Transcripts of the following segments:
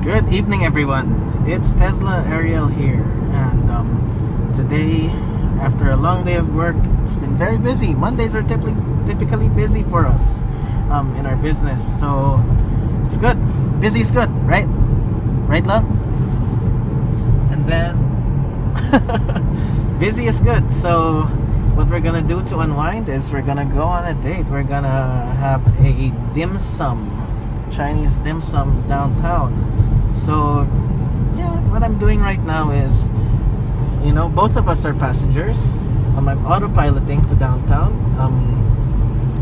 Good evening, everyone. It's Tesla Ariel here, and today, after a long day of work, it's been very busy. Mondays are typically busy for us in our business, so it's good. Busy is good, right? Right, love? And then busy is good. So what we're gonna do to unwind is we're gonna go on a date. We're gonna have a dim sum, Chinese dim sum downtown. So yeah, what I'm doing right now is, both of us are passengers. I'm autopiloting to downtown.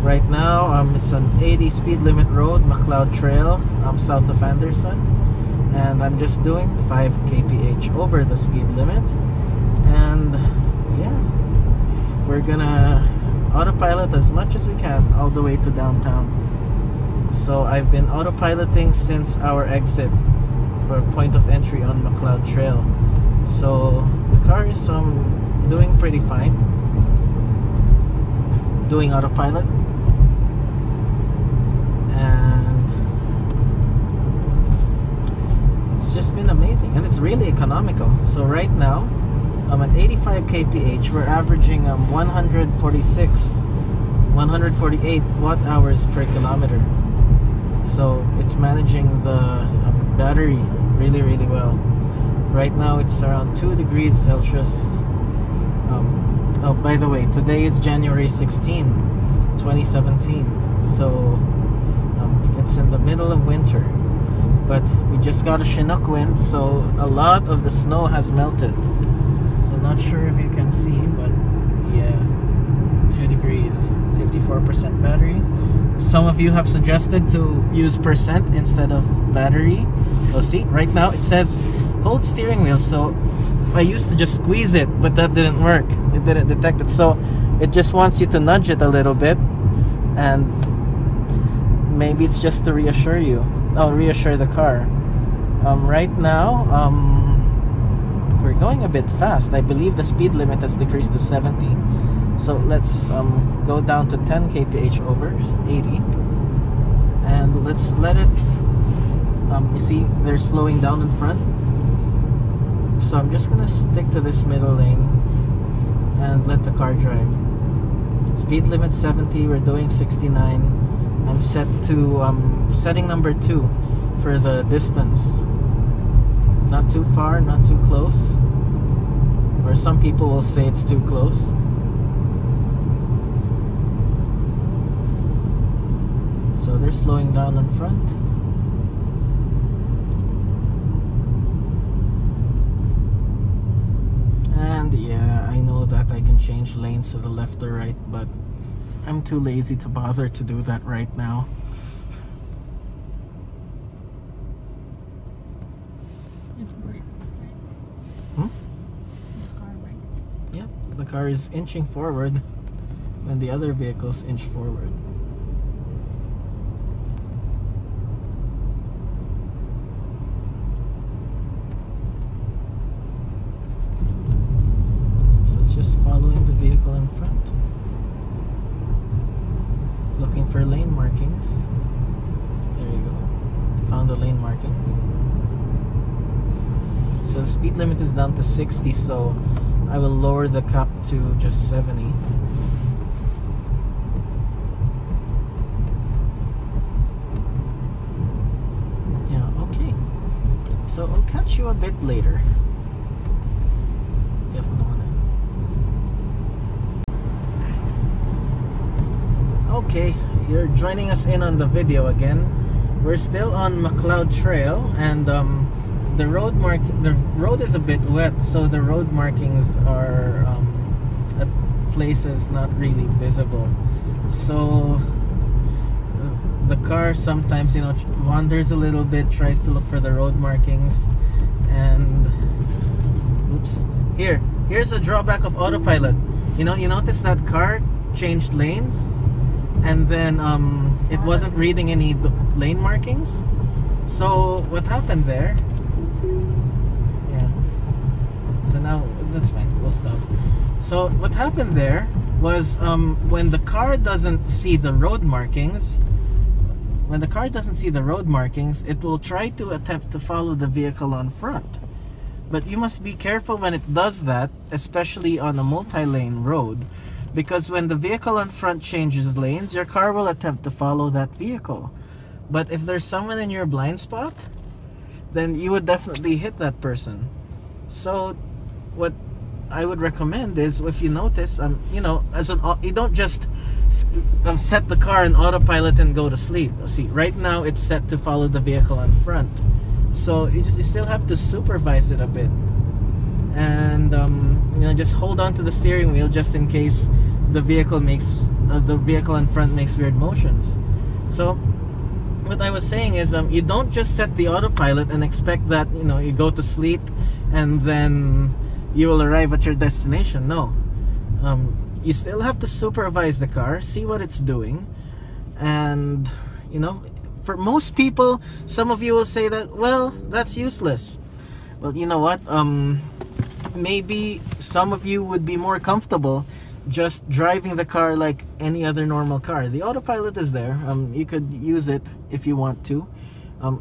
Right now, it's an 80 speed limit road, McLeod Trail, south of Anderson, and I'm just doing 5 kph over the speed limit. And yeah, we're gonna autopilot as much as we can all the way to downtown. So I've been autopiloting since our exit or point of entry on McLeod Trail. So the car is doing pretty fine, doing autopilot, and it's just been amazing, and it's really economical. So right now I'm at 85 kph. We're averaging 148 watt hours per kilometer. So it's managing the battery really well. Right now it's around 2 degrees Celsius. Oh, by the way, today is January 16, 2017. So it's in the middle of winter, but we just got a Chinook wind, so a lot of the snow has melted. So not sure if you can see, but yeah, 2 degrees, 54% battery. Some of you have suggested to use percent instead of battery. So see, right now it says hold steering wheel. So I used to just squeeze it, but that didn't work. It didn't detect it. So it just wants you to nudge it a little bit, and maybe it's just to reassure you. Oh, reassure the car. Right now, we're going a bit fast. I believe the speed limit has decreased to 70. So let's go down to 10 kph over, just 80, and let's let it, you see they're slowing down in front, so I'm just gonna stick to this middle lane and let the car drive. Speed limit 70, we're doing 69. I'm set to setting number 2 for the distance. Not too far, not too close, or some people will say it's too close. So they're slowing down in front. And yeah, I know that I can change lanes to the left or right, but I'm too lazy to bother to do that right now. It's brake, right? The car brake. Yep, the car is inching forward when the other vehicles inch forward. Just following the vehicle in front, looking for lane markings. There you go, found the lane markings. So the speed limit is down to 60, so I will lower the cap to just 70. Yeah, okay, so I'll catch you a bit later. Okay, you're joining us in on the video again. We're still on McLeod Trail, and the road is a bit wet, so the road markings are at places not really visible. So the car sometimes wanders a little bit, tries to look for the road markings, and oops. Here's a drawback of autopilot. You notice that car changed lanes, and then it wasn't reading any lane markings. So what happened there, yeah, so now that's fine, we'll stop. So what happened there was when the car doesn't see the road markings, when the car doesn't see the road markings, it will try to attempt to follow the vehicle on front. But you must be careful when it does that, especially on a multi-lane road, because when the vehicle on front changes lanes, your car will attempt to follow that vehicle. But if there's someone in your blind spot, then you would definitely hit that person. So what I would recommend is, if you notice, you know, you don't just set the car in autopilot and go to sleep. See, right now it's set to follow the vehicle in front, so you still have to supervise it a bit, and you know, just hold on to the steering wheel just in case the vehicle in front makes weird motions. So what I was saying is, you don't just set the autopilot and expect that, you know, you go to sleep and then you will arrive at your destination. No, you still have to supervise the car, see what it's doing. And you know, for most people, some of you will say that, well, that's useless. Well, you know what, maybe some of you would be more comfortable just driving the car like any other normal car. The autopilot is there. You could use it if you want to.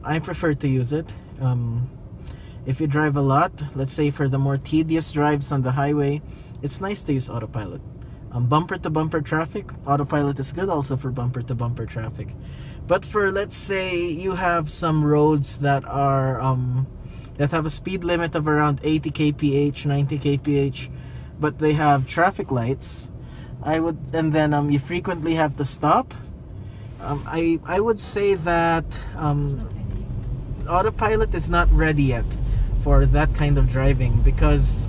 I prefer to use it. If you drive a lot, let's say for the more tedious drives on the highway, it's nice to use autopilot. Bumper to bumper traffic, autopilot is good also for bumper to bumper traffic. But for, let's say, you have some roads that are that have a speed limit of around 80 kph, 90 kph, but they have traffic lights, and then you frequently have to stop. I would say that autopilot is not ready yet for that kind of driving, because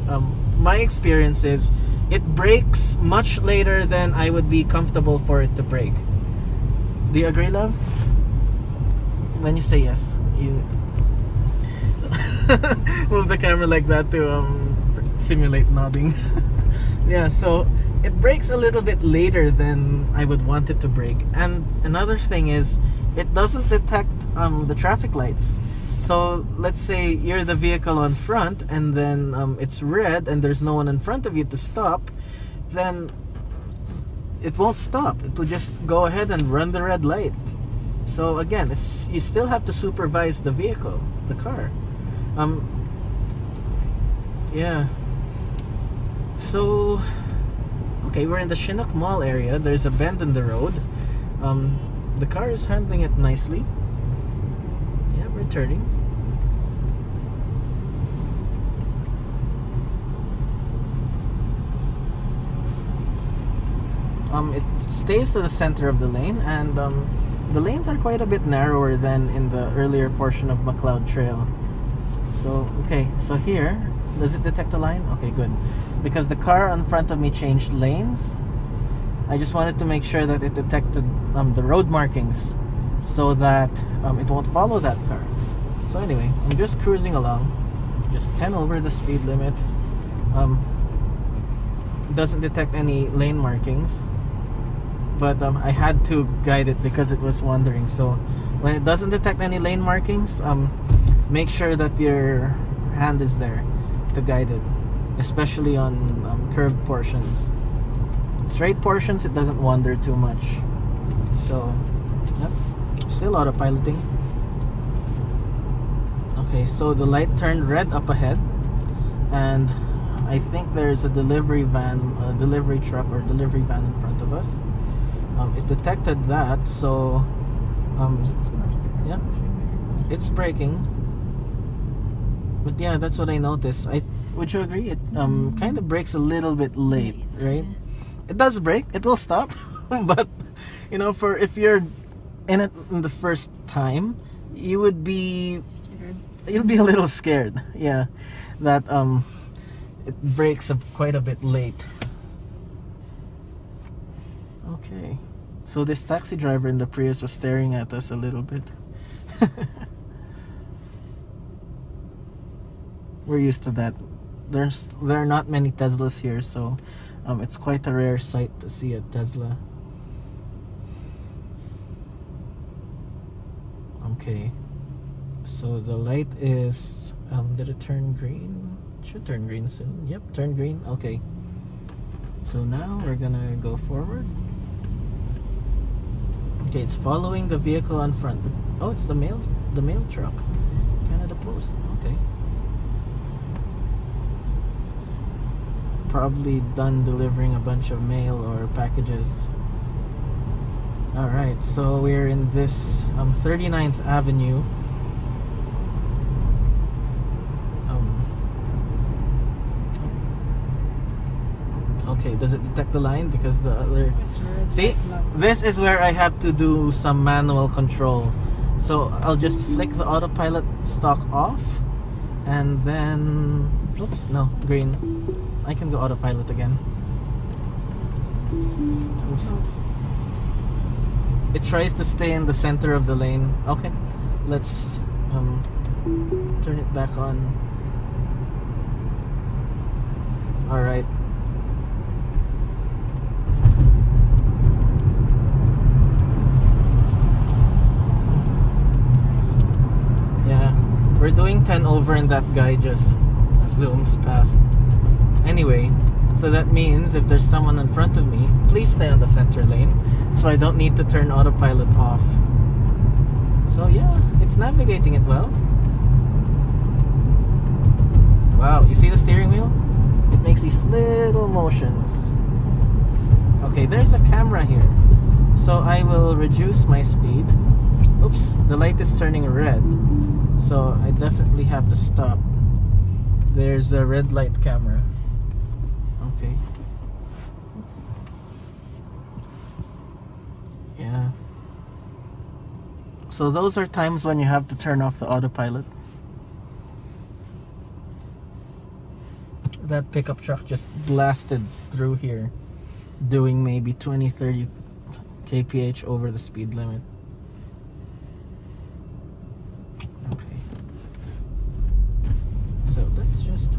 my experience is it brakes much later than I would be comfortable for it to brake. Do you agree, love? When you say yes, you move the camera like that to simulate nodding. Yeah, so it brakes a little bit later than I would want it to brake. And another thing is, it doesn't detect the traffic lights. So let's say you're the vehicle on front, and then it's red and there's no one in front of you to stop, then it won't stop. It will just go ahead and run the red light. So again, you still have to supervise the vehicle, the car. Yeah. So, okay, we're in the Chinook Mall area. There's a bend in the road. The car is handling it nicely. Yeah, we're turning. It stays to the center of the lane, and the lanes are quite a bit narrower than in the earlier portion of McLeod Trail. So, okay, so here, does it detect a line? Okay, good. Because the car in front of me changed lanes, I just wanted to make sure that it detected the road markings so that it won't follow that car. So anyway, I'm just cruising along, just 10 over the speed limit. Doesn't detect any lane markings, but I had to guide it because it was wandering. So when it doesn't detect any lane markings, make sure that your hand is there to guide it, especially on curved portions. Straight portions, it doesn't wander too much. So, yep, still autopiloting. Okay, so the light turned red up ahead, and I think there's a delivery van, a delivery truck or delivery van in front of us. It detected that, so yeah, it's braking. But yeah, that's what I noticed. Would you agree? It kind of brakes a little bit late, right? It does brake. It will stop, but you know, if you're in it in the first time, you'll be a little scared. Yeah, that it brakes up quite a bit late. Okay, so this taxi driver in the Prius was staring at us a little bit. We're used to that. There are not many Teslas here, so it's quite a rare sight to see a Tesla. Okay, so the light is did it turn green? It should turn green soon. Yep, turn green. Okay, so now we're gonna go forward. Okay, it's following the vehicle on front. Oh, it's the mail truck. Canada Post. Okay. Probably done delivering a bunch of mail or packages. Alright, so we're in this 39th Avenue. Okay, does it detect the line? Because the other... See, this is where I have to do some manual control. So I'll just flick the autopilot stock off, and then... Oops, no, green. I can go autopilot again. Oops. It tries to stay in the center of the lane. Okay, let's turn it back on. Alright. We're doing 10 over and that guy just zooms past. Anyway, so that means if there's someone in front of me, please stay on the center lane so I don't need to turn autopilot off. So yeah, it's navigating it well. Wow, you see the steering wheel? It makes these little motions. Okay, there's a camera here. So I will reduce my speed. Oops, the light is turning red. So I definitely have to stop. There's a red light camera. Okay. Yeah. So those are times when you have to turn off the autopilot. That pickup truck just blasted through here, doing maybe 20-30 kph over the speed limit. So let's just,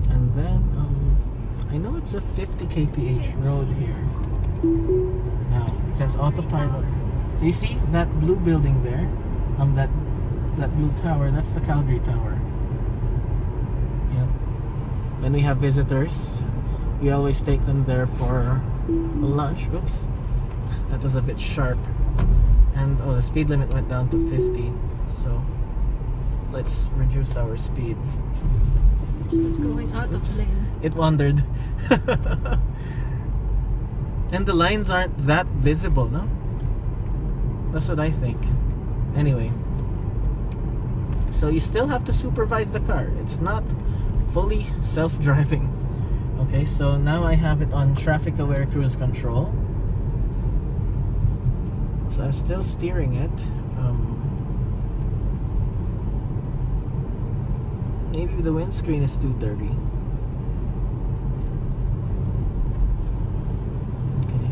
and then I know it's a 50 kph road here. Now it says autopilot. So you see that blue building there, that blue tower, that's the Calgary Tower. Yep. When we have visitors, we always take them there for lunch. Oops, that was a bit sharp. And oh, the speed limit went down to 50. So let's reduce our speed. It's going out of lane. It wandered. And the lines aren't that visible, no? That's what I think. Anyway. So you still have to supervise the car. It's not fully self-driving. Okay, so now I have it on traffic aware cruise control. So I'm still steering it. Maybe the windscreen is too dirty. Okay.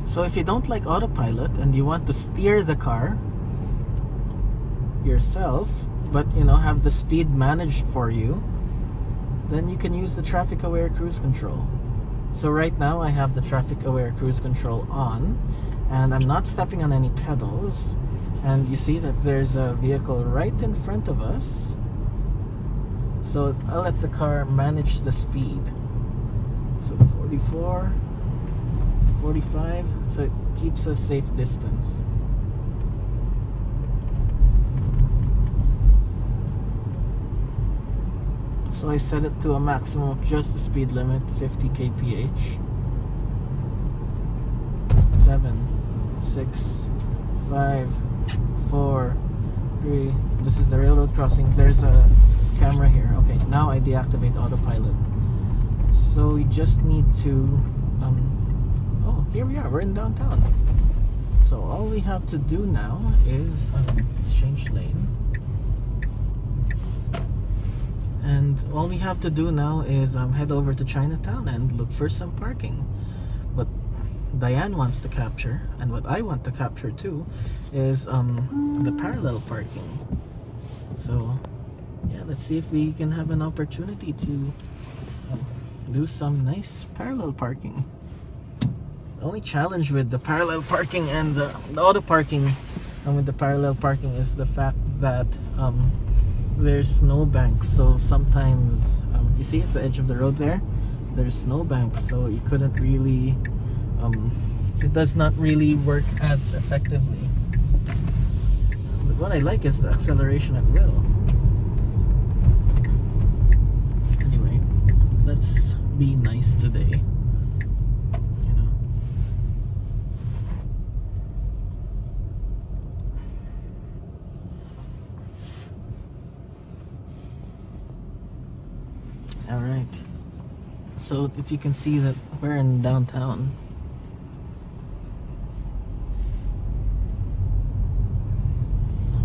So if you don't like autopilot and you want to steer the car yourself, but you know, have the speed managed for you, then you can use the traffic aware cruise control. So right now I have the traffic aware cruise control on, and I'm not stepping on any pedals, and you see that there's a vehicle right in front of us. So I'll let the car manage the speed. So 44, 45, so it keeps a safe distance. So I set it to a maximum of just the speed limit, 50 kph. 7, 6, 5, 4, 3. This is the railroad crossing. There's a camera here. Okay, now I deactivate autopilot. So we just need to oh, here we are, we're in downtown. So all we have to do now is let's change lane. And all we have to do now is head over to Chinatown and look for some parking. What Diane wants to capture, and what I want to capture too, is the parallel parking. So yeah, let's see if we can have an opportunity to do some nice parallel parking. The only challenge with the parallel parking and the auto parking and with the parallel parking is the fact that there's snowbanks, so sometimes You see at the edge of the road there, there's snowbanks, so you couldn't really, it does not really work as effectively. But what I like is the acceleration at will. Anyway, let's be nice today. Alright, so if you can see that we're in downtown.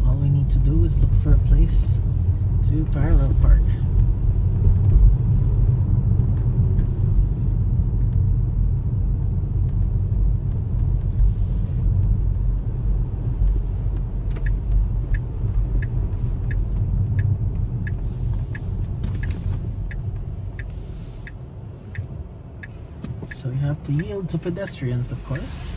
All we need to do is look for a place to parallel park. So you have to yield to pedestrians, of course.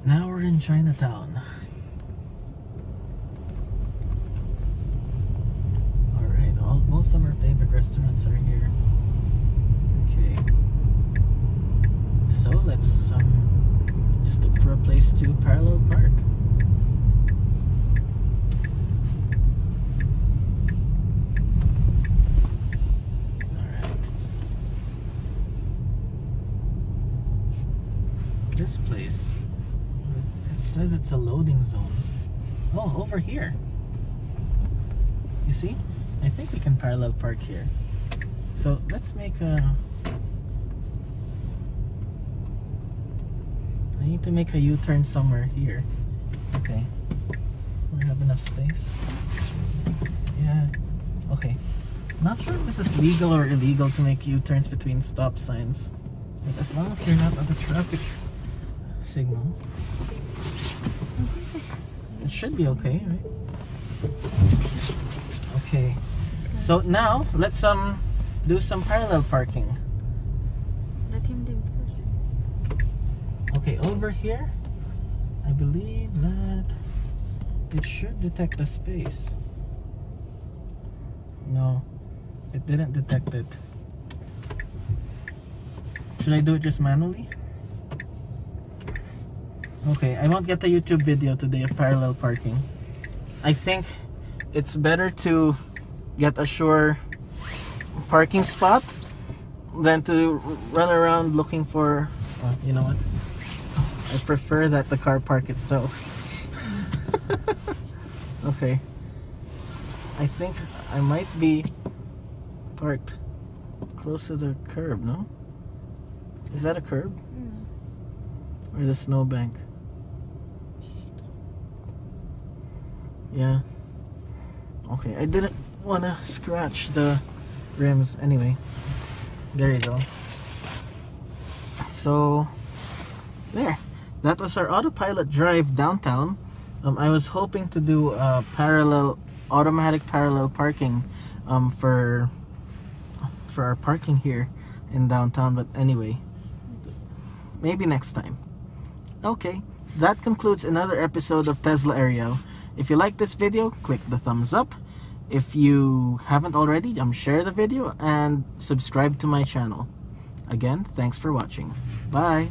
Now we're in Chinatown. Most of our favorite restaurants are here. Okay. So let's just look for a place to parallel park. Alright. This place, it says it's a loading zone. Oh, over here. You see? I think we can parallel park here. So let's make a... I need to make a U-turn somewhere here. Okay. We have enough space. Yeah. Okay. Not sure if this is legal or illegal to make U-turns between stop signs. But as long as you're not at the traffic signal, it should be okay, right? Okay. So now let's do some parallel parking. Let him do first. Okay, over here, I believe that it should detect the space. No, it didn't detect it. Should I do it just manually? Okay, I won't get the YouTube video today of parallel parking. I think it's better to get a sure parking spot than to run around looking for, you know what, I prefer that the car park itself. Okay, I think I might be parked close to the curb, no? Is that a curb? Or is it a snowbank? Yeah. Okay, I didn't want to scratch the rims. Anyway, there you go. So there, that was our autopilot drive downtown. I was hoping to do a automatic parallel parking for our parking here in downtown, but anyway, maybe next time. Okay, that concludes another episode of Tesla Aerial. If you like this video, click the thumbs up. If you haven't already, share the video and subscribe to my channel. Again, thanks for watching. Bye!